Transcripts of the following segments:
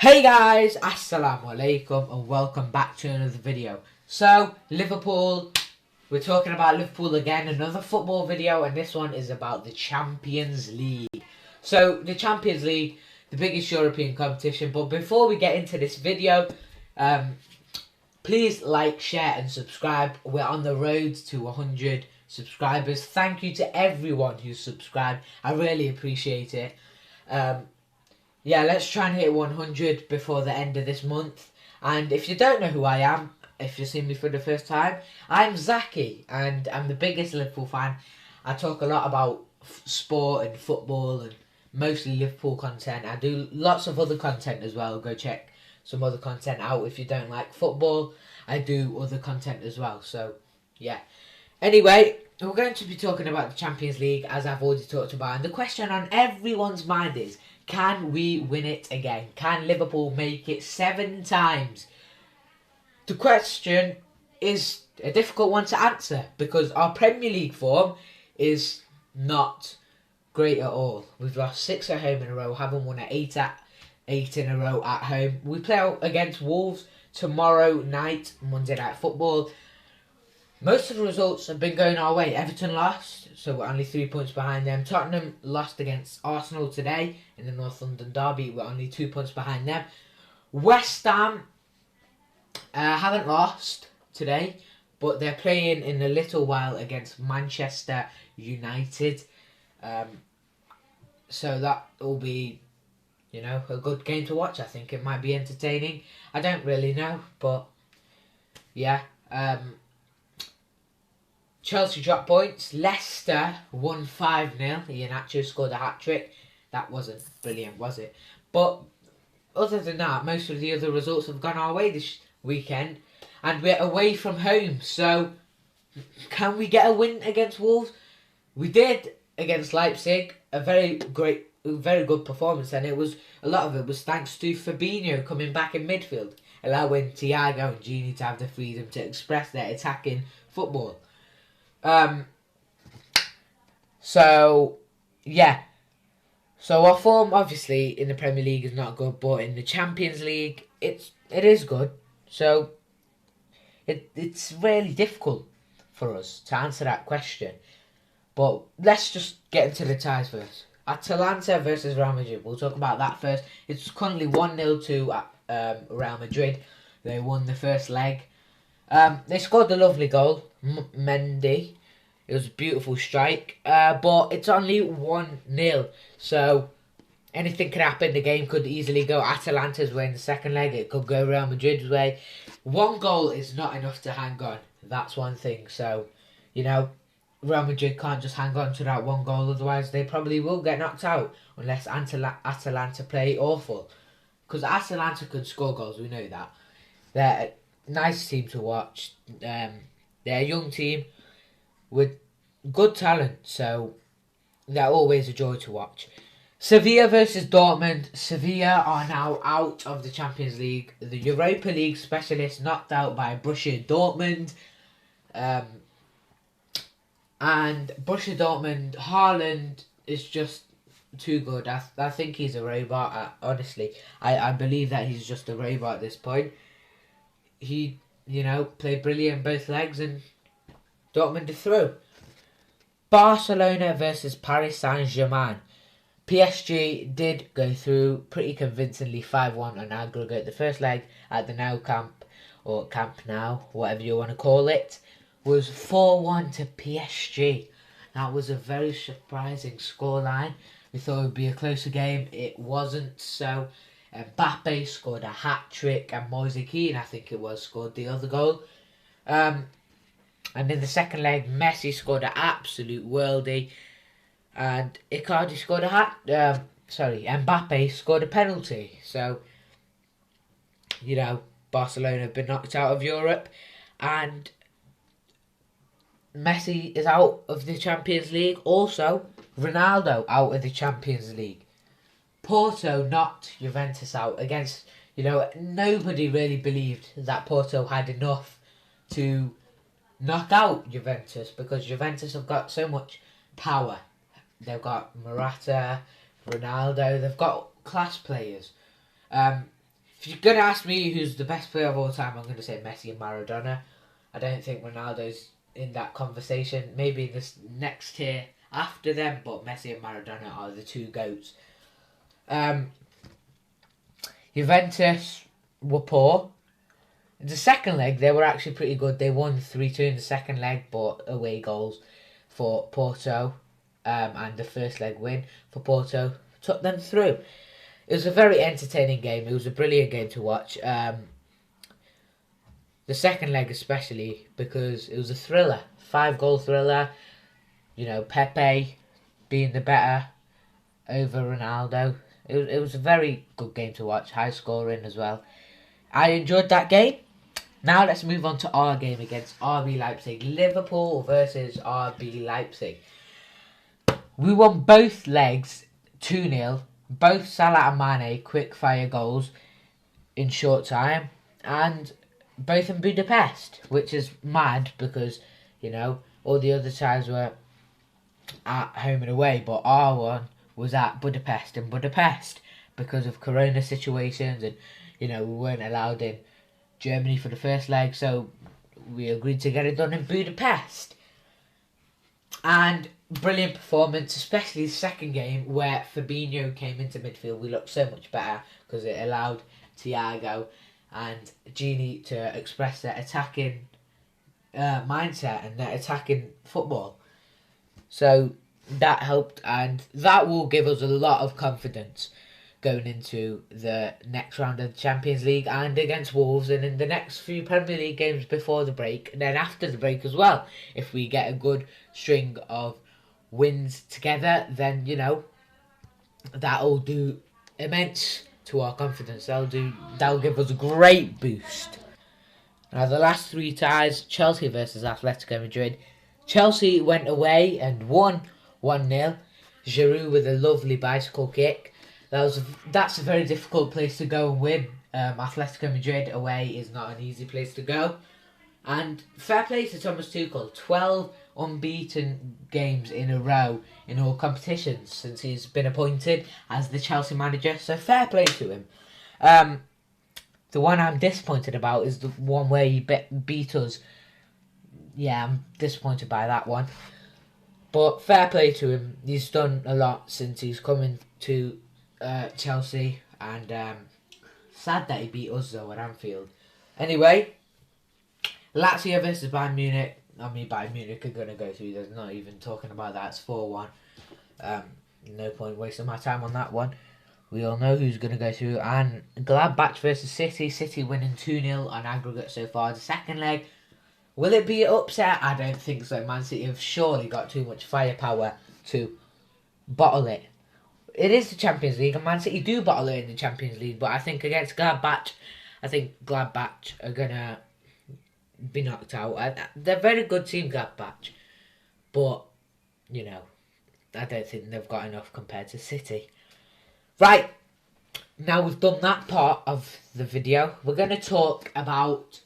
Hey guys, assalamu alaikum and welcome back to another video. So, Liverpool, we're talking about Liverpool again, another football video, and this one is about the Champions League. So, the Champions League, the biggest European competition, but before we get into this video, please like, share and subscribe. We're on the road to 100 subscribers. Thank you to everyone who's subscribed. I really appreciate it. Yeah, let's try and hit 100 before the end of this month. And if you don't know who I am, if you're seeing me for the first time, I'm Zaki, and I'm the biggest Liverpool fan. I talk a lot about sport and football and mostly Liverpool content. I do lots of other content as well. Go check some other content out if you don't like football. I do other content as well. So, yeah. Anyway, we're going to be talking about the Champions League, as I've already talked about. And the question on everyone's mind is, can we win it again? Can Liverpool make it 7 times? The question is a difficult one to answer because our Premier League form is not great at all. We've lost 6 at home in a row, haven't won 8 in a row at home. We play out against Wolves tomorrow night, Monday Night Football. Most of the results have been going our way. Everton lost, so we're only 3 points behind them. Tottenham lost against Arsenal today in the North London derby. We're only 2 points behind them. West Ham haven't lost today, but they're playing in a little while against Manchester United. So that will be, a good game to watch. I think it might be entertaining. I don't really know, but yeah. Chelsea dropped points. Leicester won 5-0. Iheanacho scored a hat-trick. That wasn't brilliant, was it? But other than that, most of the other results have gone our way this weekend. And we're away from home. So, can we get a win against Wolves? We did against Leipzig. A very good performance. And a lot of it was thanks to Fabinho coming back in midfield, allowing Thiago and Gini to have the freedom to express their attacking football. So our form obviously in the Premier League is not good, but in the Champions League it is good. So it's really difficult for us to answer that question. But let's just get into the ties first. Atalanta versus Real Madrid. We'll talk about that first. It's currently 1-0 to Real Madrid. They won the first leg. They scored a lovely goal, Mendy. It was a beautiful strike, but it's only 1-0, so anything could happen. The game could easily go Atalanta's way in the second leg. It could go Real Madrid's way. One goal is not enough to hang on. That's one thing. So, Real Madrid can't just hang on to that one goal. Otherwise, they probably will get knocked out unless Atalanta play awful. Because Atalanta can score goals. We know that. They're a nice team to watch. They're a young team with good talent, so they're always a joy to watch. Sevilla versus Dortmund. Sevilla are now out of the Champions League. The Europa League specialists knocked out by Borussia Dortmund. And Borussia Dortmund, Haaland is just too good. I think he's a robot. Honestly, I believe that he's just a robot at this point. He, played brilliant both legs and Dortmund are through. Barcelona versus Paris Saint-Germain. PSG did go through pretty convincingly 5-1 on aggregate. The first leg at the Nou Camp, or Camp Nou, whatever you want to call it, was 4-1 to PSG. That was a very surprising scoreline. We thought it would be a closer game. It wasn't so. Mbappe scored a hat-trick and Moise Kean, I think it was, scored the other goal. And in the second leg, Messi scored an absolute worldie. And Icardi scored Mbappe scored a penalty. So, Barcelona have been knocked out of Europe. And Messi is out of the Champions League. Also, Ronaldo out of the Champions League. Porto knocked Juventus out against, nobody really believed that Porto had enough to knock out Juventus because Juventus have got so much power. They've got Morata, Ronaldo, they've got class players. If you're going to ask me who's the best player of all time, I'm going to say Messi and Maradona. I don't think Ronaldo's in that conversation. Maybe this next tier after them, but Messi and Maradona are the two GOATs. Juventus were poor. In the second leg, they were actually pretty good. They won 3-2 in the second leg, but away goals for Porto. And the first leg win for Porto took them through. It was a very entertaining game. It was a brilliant game to watch. The second leg especially, because it was a thriller. 5-goal thriller. You know, Pepe being the better over Ronaldo. It was a very good game to watch. High scoring as well. I enjoyed that game. Now let's move on to our game against RB Leipzig. Liverpool versus RB Leipzig. We won both legs 2-0. Both Salah and Mane quick fire goals in short time. And both in Budapest, which is mad because, you know, all the other times were at home and away. But our one was at Budapest in Budapest because of corona situations, and, you know, we weren't allowed in Germany for the first leg, so we agreed to get it done in Budapest. And brilliant performance, especially the second game where Fabinho came into midfield. We looked so much better because it allowed Thiago and Gini to express their attacking mindset and their attacking football. So that helped, and that will give us a lot of confidence going into the next round of the Champions League and against Wolves, and in the next few Premier League games before the break, and then after the break as well. If we get a good string of wins together, then, you know, that'll do immense to our confidence. That'll give us a great boost. Now the last three ties: Chelsea versus Atletico Madrid. Chelsea went away and won 1-0. Giroud with a lovely bicycle kick. That's a very difficult place to go and win. Atletico Madrid away is not an easy place to go. And fair play to Thomas Tuchel. 12 unbeaten games in a row in all competitions since he's been appointed as the Chelsea manager. So fair play to him. The one I'm disappointed about is the one where he beat us. Yeah, I'm disappointed by that one. But fair play to him. He's done a lot since he's come to Chelsea, and sad that he beat us though at Anfield. Anyway, Lazio versus Bayern Munich. I mean, Bayern Munich are going to go through. There's not even talking about that. It's 4-1. No point wasting my time on that one. We all know who's going to go through. And Gladbach versus City. City winning 2-0 on aggregate so far. The second leg. Will it be an upset? I don't think so. Man City have surely got too much firepower to bottle it. It is the Champions League, and Man City do bottle it in the Champions League, but I think against Gladbach, are going to be knocked out. They're a very good team, Gladbach, but, you know, I don't think they've got enough compared to City. Right, now we've done that part of the video, we're going to talk about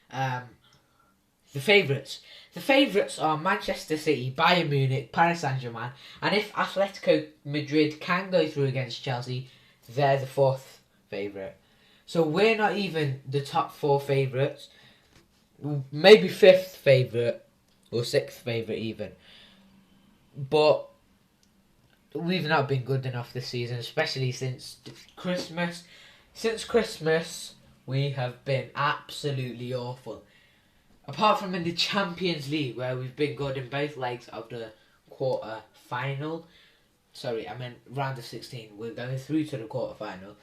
the favourites. The favourites are Manchester City, Bayern Munich, Paris Saint-Germain, and if Atletico Madrid can go through against Chelsea, they're the fourth favourite. So we're not even the top four favourites, maybe fifth favourite, or sixth favourite even. But we've not been good enough this season, especially since Christmas. Since Christmas, we have been absolutely awful. Apart from in the Champions League, where we've been good in both legs of the quarter final. Sorry, I meant round of 16. We're going through to the quarter final.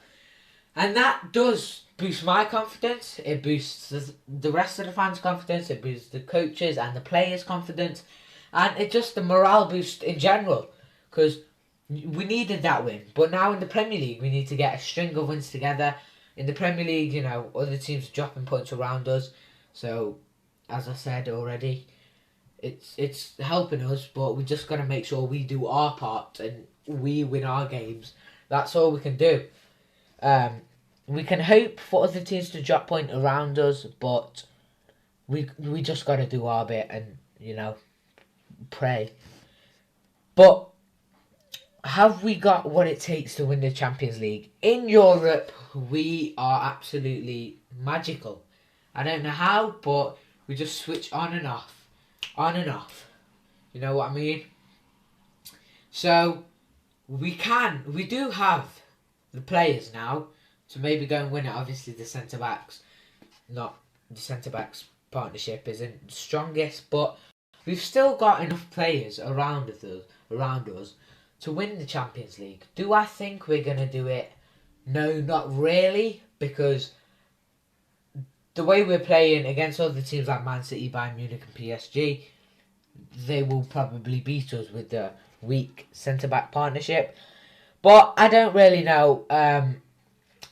And that does boost my confidence. It boosts the rest of the fans' confidence. It boosts the coaches and the players' confidence. And it just the morale boost in general. Because we needed that win. But now in the Premier League, we need to get a string of wins together. In the Premier League, you know, other teams are dropping points around us. So, as I said already, it's helping us, but we just got to make sure we do our part and we win our games. That's all we can do. We can hope for other teams to drop point around us, but we just got to do our bit and, you know, pray. But have we got what it takes to win the Champions League? In Europe, we are absolutely magical. I don't know how, but we just switch on and off. On and off. You know what I mean? So, we do have the players now to maybe go and win it. Obviously, the centre-backs, not the centre-backs partnership isn't the strongest, but we've still got enough players around us to win the Champions League. Do I think we're going to do it? No, not really, because the way we're playing against other teams like Man City, Bayern Munich and PSG, they will probably beat us with the weak centre-back partnership. But I don't really know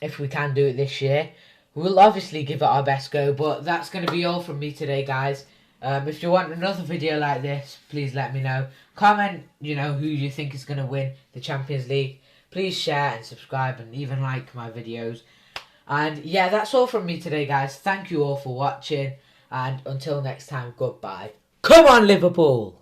if we can do it this year. We'll obviously give it our best go, but that's going to be all from me today, guys. If you want another video like this, please let me know. Comment, who you think is going to win the Champions League. Please share and subscribe and even like my videos. And yeah, that's all from me today, guys. Thank you all for watching. And until next time, goodbye. Come on, Liverpool!